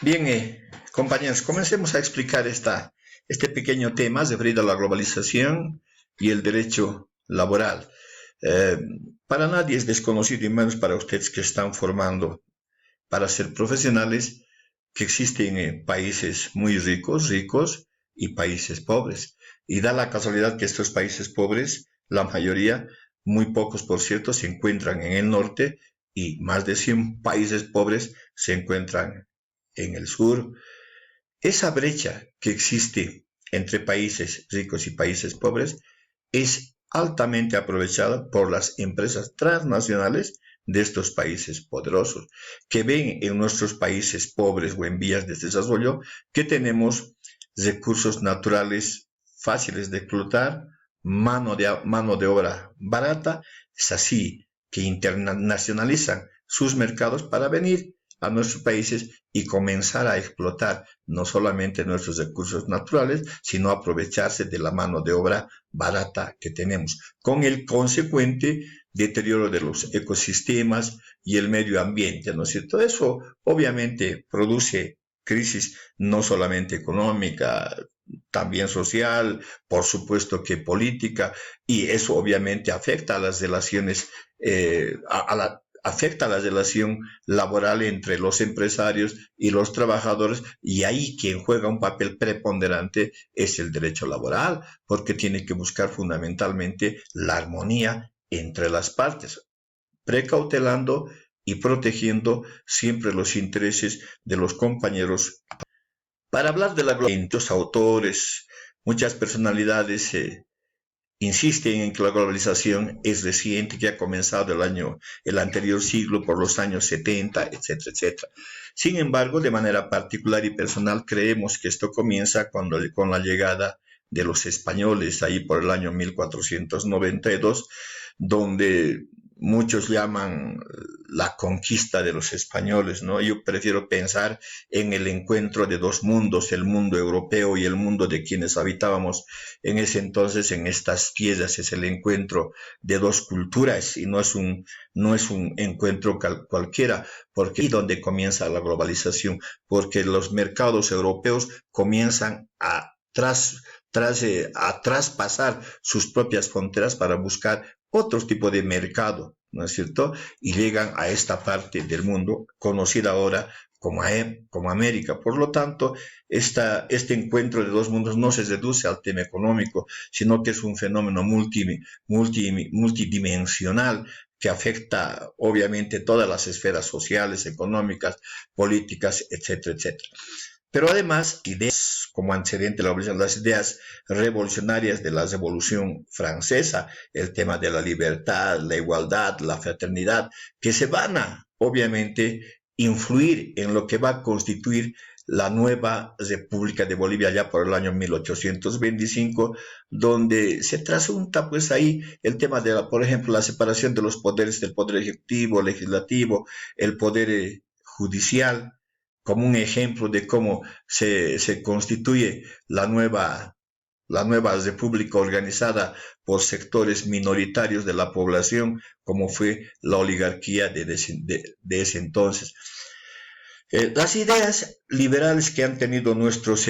Bien, compañeros, comencemos a explicar este pequeño tema referido a la globalización y el derecho laboral. Eh, para nadie es desconocido, y menos para ustedes que están formando para ser profesionales, que existen países muy ricos y países pobres. Y da la casualidad que estos países pobres, la mayoría, muy pocos por cierto, se encuentran en el norte y más de 100 países pobres se encuentran en el sur. Esa brecha que existe entre países ricos y países pobres es altamente aprovechada por las empresas transnacionales de estos países poderosos, que ven en nuestros países pobres o en vías de desarrollo que tenemos recursos naturales fáciles de explotar, mano de obra barata. Es así que internacionalizan sus mercados para venir a nuestros países y comenzar a explotar no solamente nuestros recursos naturales, sino aprovecharse de la mano de obra barata que tenemos, con el consecuente deterioro de los ecosistemas y el medio ambiente, ¿no es cierto? Eso obviamente produce crisis no solamente económica, también social, por supuesto que política, y eso obviamente afecta a las relaciones, afecta a la relación laboral entre los empresarios y los trabajadores, y ahí quien juega un papel preponderante es el derecho laboral, porque tiene que buscar fundamentalmente la armonía entre las partes, precautelando y protegiendo siempre los intereses de los compañeros. Para hablar de la globalización, muchos autores, muchas personalidades insisten en que la globalización es reciente, que ha comenzado el anterior siglo, por los años 70, etcétera, etcétera. Sin embargo, de manera particular y personal, creemos que esto comienza con la llegada de los españoles, ahí por el año 1492, donde muchos llaman la conquista de los españoles, ¿no? Yo prefiero pensar en el encuentro de dos mundos, el mundo europeo y el mundo de quienes habitábamos en ese entonces en estas tierras. Es el encuentro de dos culturas y no es un encuentro cualquiera, porque es donde comienza la globalización, porque los mercados europeos comienzan a traspasar sus propias fronteras para buscar otro tipo de mercado, ¿no es cierto? Y llegan a esta parte del mundo conocida ahora como América. Por lo tanto, este encuentro de dos mundos no se reduce al tema económico, sino que es un fenómeno multidimensional que afecta obviamente todas las esferas sociales, económicas, políticas, etcétera, etcétera. Pero además, ideas como antecedente de las ideas revolucionarias de la Revolución Francesa, el tema de la libertad, la igualdad, la fraternidad, que se van a, obviamente, influir en lo que va a constituir la nueva República de Bolivia ya por el año 1825, donde se trasunta pues ahí el tema de, por ejemplo, la separación de los poderes, del poder ejecutivo, legislativo, el poder judicial, como un ejemplo de cómo se constituye la nueva república organizada por sectores minoritarios de la población, como fue la oligarquía de ese entonces. Las ideas liberales que han tenido nuestros,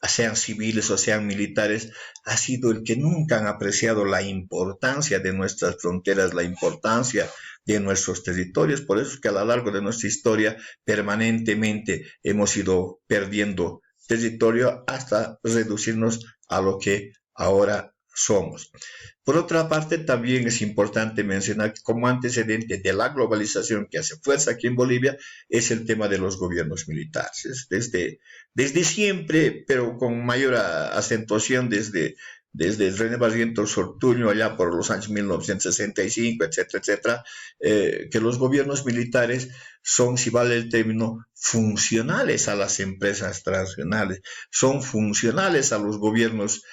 sean civiles o sean militares, ha sido el que nunca han apreciado la importancia de nuestras fronteras, la importancia de nuestros territorios. Por eso es que a lo largo de nuestra historia permanentemente hemos ido perdiendo territorio hasta reducirnos a lo que ahora somos. Por otra parte, también es importante mencionar que como antecedente de la globalización que hace fuerza aquí en Bolivia es el tema de los gobiernos militares. Desde siempre, pero con mayor acentuación desde René Barrientos Ortuño allá por los años 1965, etcétera, etcétera, que los gobiernos militares son, si vale el término, funcionales a las empresas transnacionales, son funcionales a los gobiernos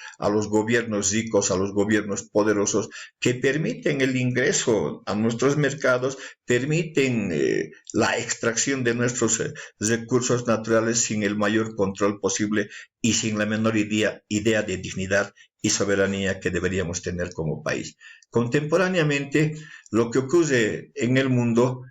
ricos, a los gobiernos poderosos, que permiten el ingreso a nuestros mercados, permiten la extracción de nuestros recursos naturales sin el mayor control posible y sin la menor idea de dignidad y soberanía que deberíamos tener como país. Contemporáneamente, lo que ocurre en el mundo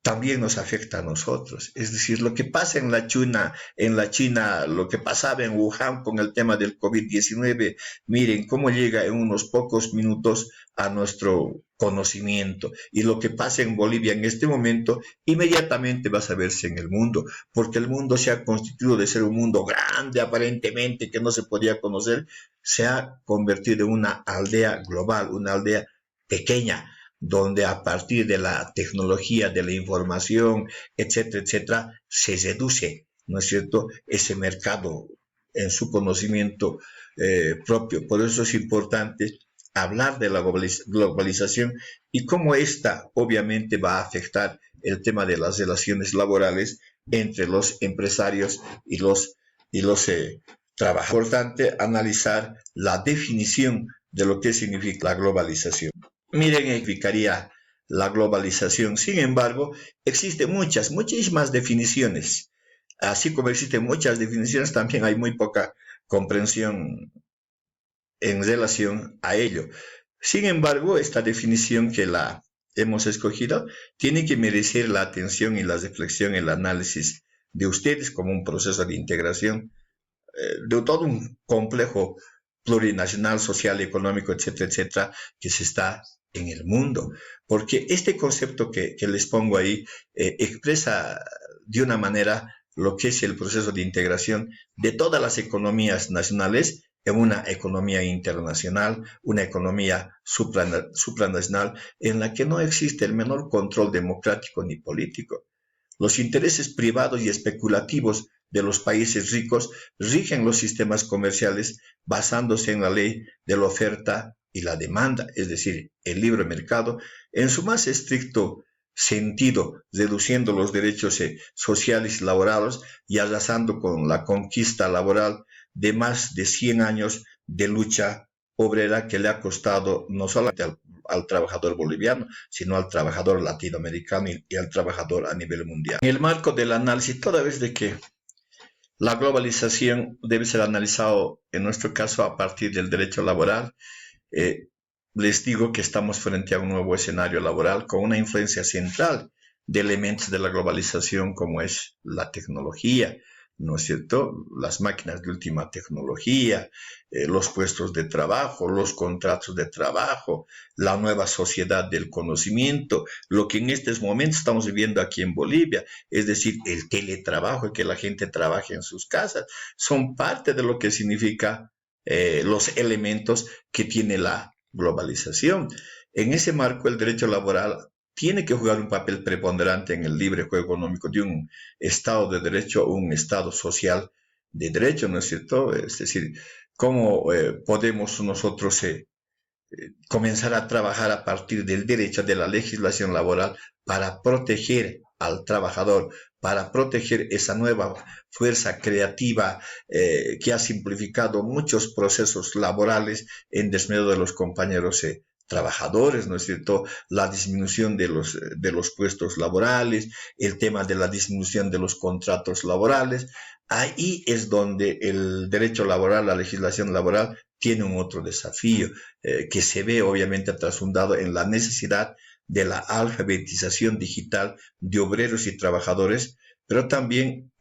también nos afecta a nosotros. Es decir, lo que pasa en la China, lo que pasaba en Wuhan con el tema del COVID-19, miren cómo llega en unos pocos minutos a nuestro conocimiento. Y lo que pasa en Bolivia en este momento, inmediatamente va a saberse en el mundo, porque el mundo se ha constituido de ser un mundo grande aparentemente que no se podía conocer, se ha convertido en una aldea global, una aldea pequeña, donde a partir de la tecnología, de la información, etcétera, etcétera, se reduce, ¿no es cierto?, ese mercado en su conocimiento propio. Por eso es importante hablar de la globalización y cómo esta obviamente va a afectar el tema de las relaciones laborales entre los empresarios y los trabajadores. Es importante analizar la definición de lo que significa la globalización. Miren, explicaría la globalización. Sin embargo, existen muchísimas definiciones. Así como existen muchas definiciones, también hay muy poca comprensión en relación a ello. Sin embargo, esta definición que la hemos escogido tiene que merecer la atención y la reflexión, el análisis de ustedes como un proceso de integración de todo un complejo plurinacional, social, económico, etcétera, etcétera, que se está en el mundo. Porque este concepto que les pongo ahí expresa de una manera lo que es el proceso de integración de todas las economías nacionales en una economía internacional, una economía supranacional, en la que no existe el menor control democrático ni político. Los intereses privados y especulativos de los países ricos rigen los sistemas comerciales basándose en la ley de la oferta y la demanda, es decir, el libre mercado, en su más estricto sentido, reduciendo los derechos sociales y laborales y arrasando con la conquista laboral de más de 100 años de lucha obrera que le ha costado no solamente al trabajador boliviano, sino al trabajador latinoamericano y al trabajador a nivel mundial. En el marco del análisis, toda vez de que la globalización debe ser analizado, en nuestro caso, a partir del derecho laboral, eh, les digo que estamos frente a un nuevo escenario laboral con una influencia central de elementos de la globalización como es la tecnología, ¿no es cierto? Las máquinas de última tecnología, los puestos de trabajo, los contratos de trabajo, la nueva sociedad del conocimiento, lo que en estos momentos estamos viviendo aquí en Bolivia, es decir, el teletrabajo, que la gente trabaje en sus casas, son parte de lo que significa los elementos que tiene la globalización. En ese marco, el derecho laboral tiene que jugar un papel preponderante en el libre juego económico de un Estado de Derecho, un Estado social de derecho, ¿no es cierto? Es decir, cómo podemos nosotros comenzar a trabajar a partir del derecho de la legislación laboral para proteger al trabajador, para proteger esa nueva fuerza creativa que ha simplificado muchos procesos laborales en desmedro de los compañeros trabajadores, ¿no es cierto? La disminución de los puestos laborales, el tema de la disminución de los contratos laborales. Ahí es donde el derecho laboral, la legislación laboral, tiene un otro desafío que se ve obviamente trasfundado en la necesidad de la alfabetización digital de obreros y trabajadores, pero también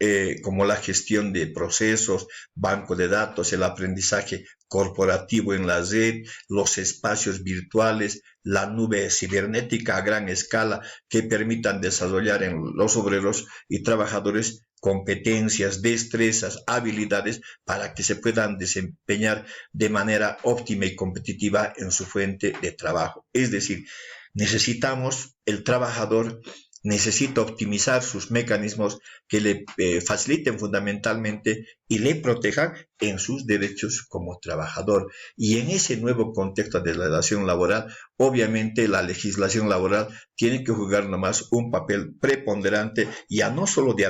como la gestión de procesos, banco de datos, el aprendizaje corporativo en la red, los espacios virtuales, la nube cibernética a gran escala que permitan desarrollar en los obreros y trabajadores competencias, destrezas, habilidades para que se puedan desempeñar de manera óptima y competitiva en su fuente de trabajo. Es decir, necesitamos el trabajador necesita optimizar sus mecanismos que le faciliten fundamentalmente y le protejan en sus derechos como trabajador. Y en ese nuevo contexto de la relación laboral, obviamente la legislación laboral tiene que jugar nomás un papel preponderante, ya no solo de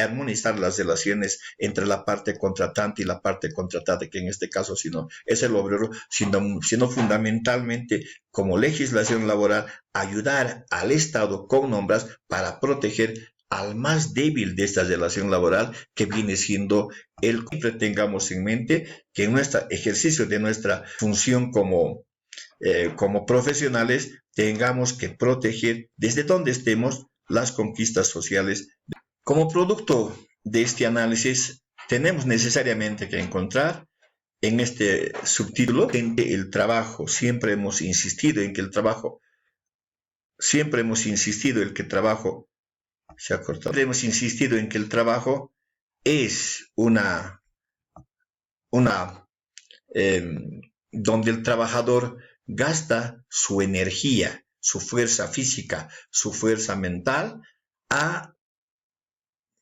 armonizar las relaciones entre la parte contratante y la parte contratada, que en este caso sino es el obrero, sino fundamentalmente como legislación laboral ayudar al Estado con normas para proteger al más débil de esta relación laboral, que viene siendo el que tengamos en mente que en nuestro ejercicio de nuestra función como profesionales tengamos que proteger desde donde estemos las conquistas sociales. Como producto de este análisis, tenemos necesariamente que encontrar en este subtítulo en que el trabajo, siempre hemos insistido en que el trabajo, siempre hemos insistido en que el trabajo se ha cortado, siempre hemos insistido en que el trabajo es una eh, donde el trabajador gasta su energía, su fuerza física, su fuerza mental a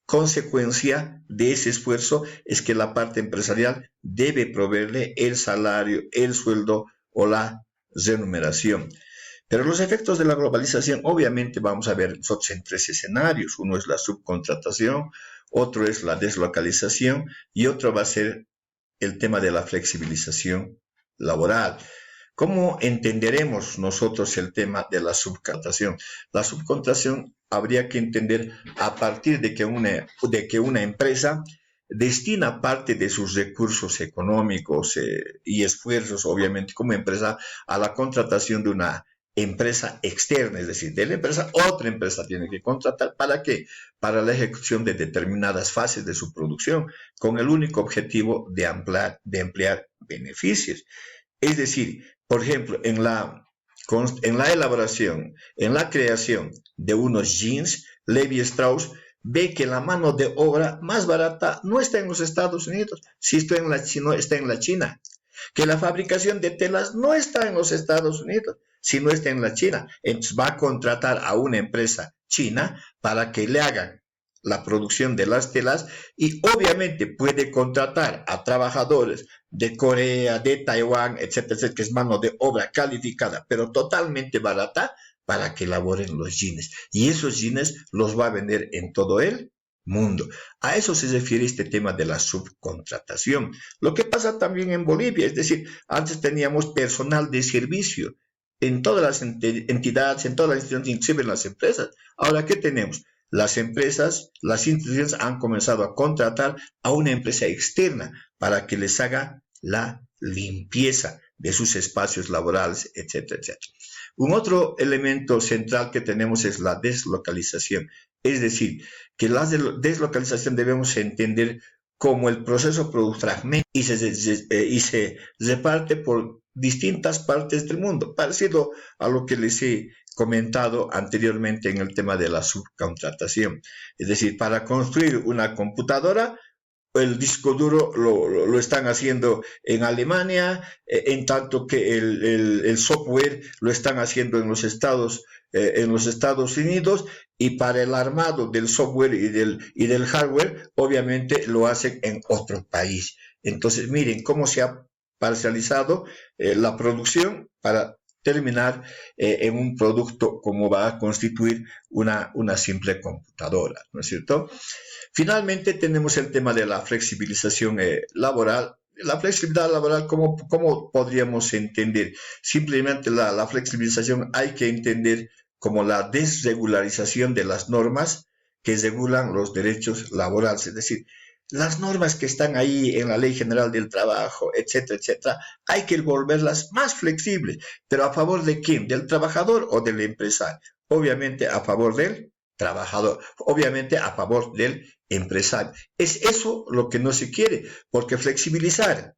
consecuencia de ese esfuerzo es que la parte empresarial debe proveerle el salario, el sueldo o la remuneración. Pero los efectos de la globalización, obviamente vamos a ver nosotros en tres escenarios. Uno es la subcontratación, otro es la deslocalización y otro va a ser el tema de la flexibilización laboral. ¿Cómo entenderemos nosotros el tema de la subcontratación? La subcontratación habría que entender a partir de que una empresa destina parte de sus recursos económicos y esfuerzos, obviamente, como empresa, a la contratación de una empresa externa, es decir, de la empresa, otra empresa tiene que contratar. ¿Para qué? Para la ejecución de determinadas fases de su producción, con el único objetivo de emplear beneficios. Es decir, por ejemplo, en la elaboración, en la creación de unos jeans, Levi Strauss ve que la mano de obra más barata no está en los Estados Unidos, sino está en la China. Que la fabricación de telas no está en los Estados Unidos, sino está en la China. Entonces va a contratar a una empresa china para que le hagan la producción de las telas y obviamente puede contratar a trabajadores de Corea, de Taiwán, etcétera, etcétera, que es mano de obra calificada, pero totalmente barata para que elaboren los jeans. Y esos jeans los va a vender en todo el mundo. A eso se refiere este tema de la subcontratación. Lo que pasa también en Bolivia, es decir, antes teníamos personal de servicio en todas las entidades, en todas las instituciones, inclusive en las empresas. Ahora, ¿qué tenemos? Las empresas, las instituciones han comenzado a contratar a una empresa externa para que les haga la limpieza de sus espacios laborales, etcétera, etcétera. Un otro elemento central que tenemos es la deslocalización. Es decir, que la deslocalización debemos entender como el proceso productivo y se reparte por distintas partes del mundo, parecido a lo que les he comentado anteriormente en el tema de la subcontratación. Es decir, para construir una computadora, el disco duro lo están haciendo en Alemania, en tanto que el software lo están haciendo en los Estados Unidos, y para el armado del software y del hardware, obviamente lo hacen en otro país. Entonces, miren cómo se ha parcializado la producción para terminar en un producto como va a constituir una simple computadora, ¿no es cierto? Finalmente tenemos el tema de la flexibilización laboral. La flexibilidad laboral, ¿cómo podríamos entender? Simplemente la flexibilización hay que entender como la desregularización de las normas que regulan los derechos laborales, es decir, las normas que están ahí en la Ley General del Trabajo, etcétera, etcétera, hay que volverlas más flexibles, pero ¿a favor de quién? ¿Del trabajador o del empresario? Obviamente a favor del trabajador, obviamente a favor del empresario. Es eso lo que no se quiere, porque flexibilizar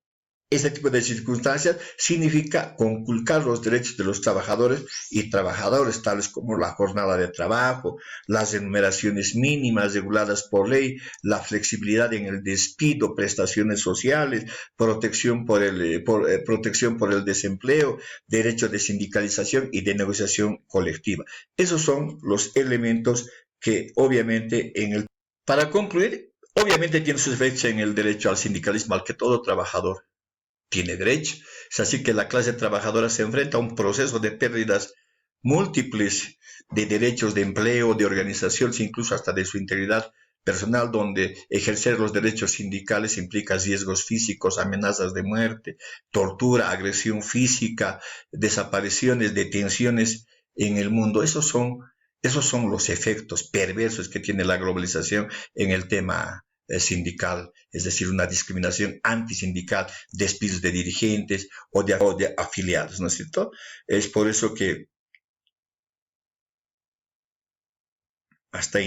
este tipo de circunstancias significa conculcar los derechos de los trabajadores y trabajadoras, tales como la jornada de trabajo, las remuneraciones mínimas reguladas por ley, la flexibilidad en el despido, prestaciones sociales, protección por el desempleo, derecho de sindicalización y de negociación colectiva. Esos son los elementos que obviamente Para concluir, obviamente tiene sus efectos en el derecho al sindicalismo al que todo trabajador tiene derecho. Es así que la clase trabajadora se enfrenta a un proceso de pérdidas múltiples de derechos de empleo, de organización, incluso hasta de su integridad personal, donde ejercer los derechos sindicales implica riesgos físicos, amenazas de muerte, tortura, agresión física, desapariciones, detenciones en el mundo. Esos son los efectos perversos que tiene la globalización en el tema sindical, es decir, una discriminación antisindical, despidos de dirigentes o de afiliados, ¿no es cierto? Es por eso que Hasta